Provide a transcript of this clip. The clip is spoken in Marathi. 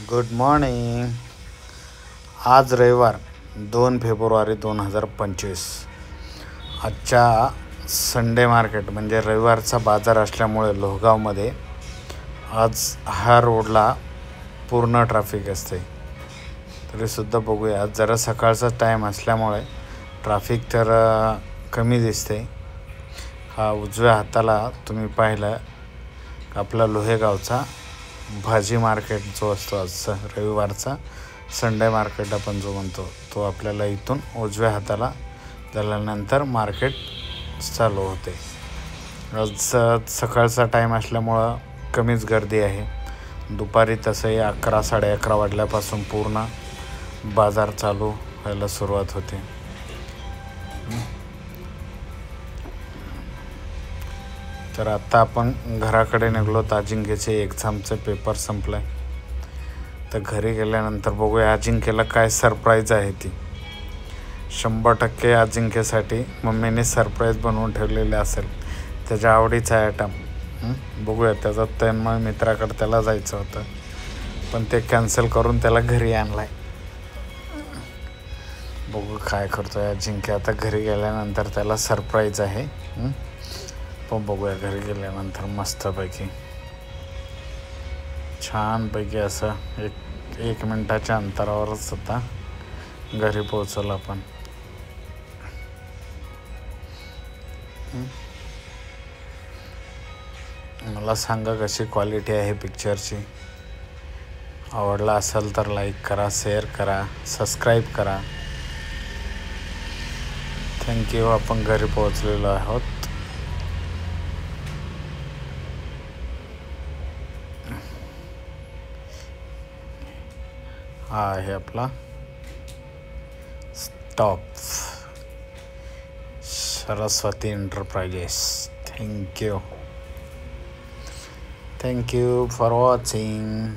Good morning. आज रविवार 2 फेब्रुवारी 2025. आजच्या संडे मार्केट म्हणजे रविवारचा बाजार असल्यामुळे लोहगावमध्ये आज हा रोडला पूर्ण ट्रॅफिक असते. तरीसुद्धा बघूया, आज जरा सकाळचा टाईम असल्यामुळे ट्रॅफिक तर कमी दिसते. हा उजव्या हाताला तुम्ही पाहिलं आपला लोहेगावचा भाजी मार्केट जो असतो आजचा रविवारचा संडे मार्केट आपण जो म्हणतो तो आपल्याला इथून उजव्या हाताला झाल्यानंतर मार्केट चालू होते. आज सकाळचा टाईम असल्यामुळं कमीच गर्दी आहे. दुपारी तसंही 11 साडे 11 वाजल्यापासून पूर्ण बाजार चालू व्हायला सुरुवात होते. तर आता आपण घराकडे निघलो. अजिंक्यचे एक्झामचे पेपर संपले. तर घरी गेल्यानंतर बघूया अजिंक्यला काय सरप्राईज आहे. ती 100% अजिंक्यसाठी मम्मीने सरप्राईज बनवून ठेवलेले असेल. त्याच्या आवडीचा आयटम. बघूया. त्याचा तन्मय मित्राकडे त्याला जायचं होतं पण ते कॅन्सल करून त्याला घरी आणलाय. बघू काय करतोय अजिंक्य. आता घरी गेल्यानंतर त्याला सरप्राईज आहे. पण बघूया घरी गेल्यानंतर मस्तपैकी छानपैकी असं एक मिनिटाच्या अंतरावरच आता घरी पोहोचवलं आपण. मला सांगा कशी क्वालिटी आहे पिक्चरची. आवडला असेल तर लाईक करा, शेअर करा, सबस्क्राईब करा. थँक्यू. आपण घरी पोहोचलेलो आहोत. हा आहे आपला stop, Saraswati enterprises. Thank you for watching.